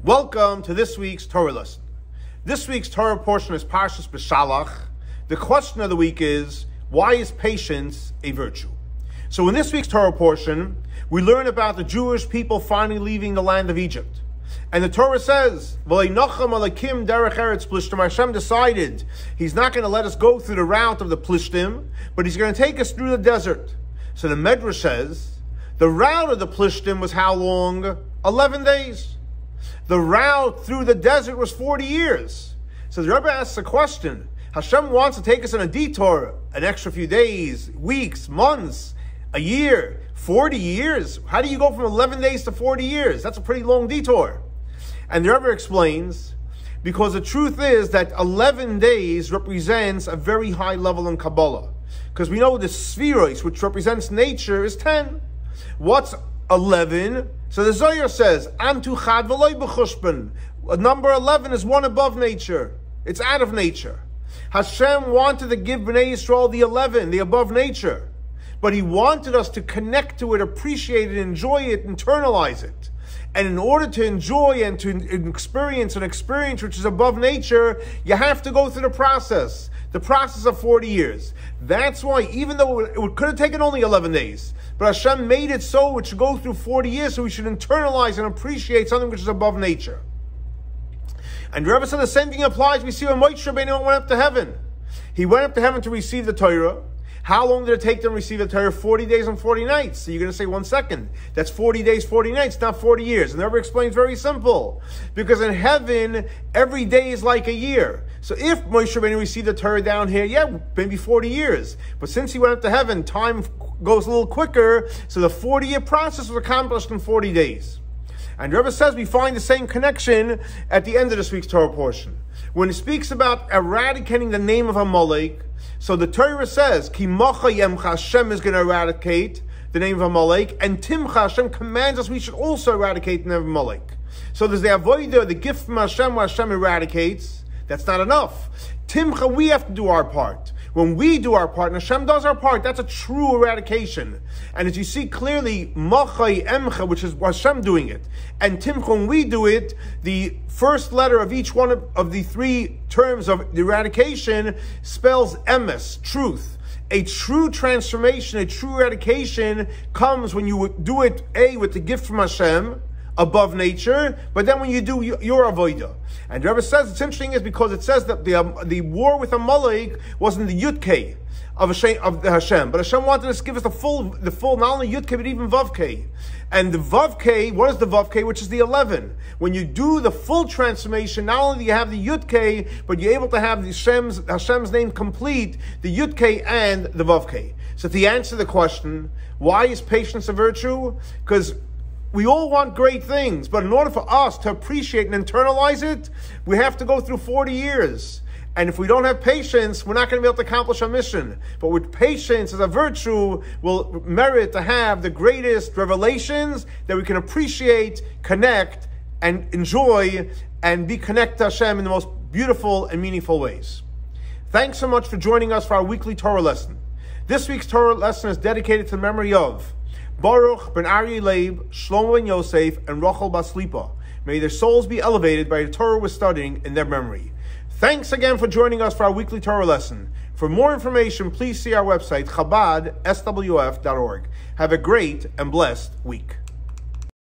Welcome to this week's Torah lesson. This week's Torah portion is Parsha B'Shalach. The question of the week is, why is patience a virtue? So in this week's Torah portion, we learn about the Jewish people finally leaving the land of Egypt. And the Torah says, Hashem decided He's not going to let us go through the route of the Plishtim, but He's going to take us through the desert. So the Medrash says, the route of the Plishtim was how long? 11 days. The route through the desert was 40 years. So the Rebbe asks a question. Hashem wants to take us on a detour, an extra few days, weeks, months, a year, 40 years. How do you go from 11 days to 40 years? That's a pretty long detour. And the Rebbe explains, because the truth is that 11 days represents a very high level in Kabbalah. Because we know the Spheros, which represents nature, is 10. What's 11? So the Zohar says, Antu chad v'loy b'chushban. Number 11 is one above nature. It's out of nature. Hashem wanted to give Bnei Yisrael the 11, the above nature. But He wanted us to connect to it, appreciate it, enjoy it, internalize it. And in order to enjoy and to experience an experience which is above nature, you have to go through the process of 40 years. That's why, even though it could have taken only 11 days, but Hashem made it so it should go through 40 years, so we should internalize and appreciate something which is above nature. And the Rebbe said the same thing applies. We see when Moshe Rabbeinu went up to heaven. He went up to heaven to receive the Torah. How long did it take them to receive the Torah? 40 days and 40 nights. So you're going to say, 1 second. That's 40 days, 40 nights, not 40 years. And the Rebbe explains very simple. Because in heaven, every day is like a year. So if Moshe Rabbeinu received the Torah down here, maybe 40 years. But since he went up to heaven, time goes a little quicker. So the 40-year process was accomplished in 40 days. And the Rebbe says we find the same connection at the end of this week's Torah portion. When it speaks about eradicating the name of Amalek, so the Torah says, Ki macha yemcha, Hashem is going to eradicate the name of Amalek, and Timcha, Hashem commands us we should also eradicate the name of Amalek. So there's the avodah, the gift from Hashem, where Hashem eradicates. That's not enough. Timcha, we have to do our part. When we do our part, and Hashem does our part, that's a true eradication. And as you see clearly, Machai Emcha, which is Hashem doing it, and Timcha, when we do it, the first letter of each one of the three terms of the eradication spells emes, truth. A true transformation, a true eradication comes when you do it, with the gift from Hashem, above nature, but then when you do your avodah. And the Rebbe says it's interesting is because it says that the war with Amalek wasn't the Yud-Kei of Hashem, but Hashem wanted us to give us the full not only Yud-Kei but even Vav-Kei. And the Vav-Kei, what is the Vav-Kei? Which is the 11. When you do the full transformation, not only do you have the Yud-Kei, but you're able to have the Hashem's name complete, the Yud-Kei and the Vav-Kei. So to answer the question, why is patience a virtue? Because we all want great things, but in order for us to appreciate and internalize it, we have to go through 40 years. And if we don't have patience, we're not going to be able to accomplish our mission. But with patience as a virtue, we'll merit to have the greatest revelations that we can appreciate, connect, and enjoy, and be connected to Hashem in the most beautiful and meaningful ways. Thanks so much for joining us for our weekly Torah lesson. This week's Torah lesson is dedicated to the memory of Baruch ben Aryeh Leib, Shlomo ben Yosef, and Rachel bas Lipa. May their souls be elevated by the Torah we're studying in their memory. Thanks again for joining us for our weekly Torah lesson. For more information, please see our website, Chabad, swf.org. Have a great and blessed week.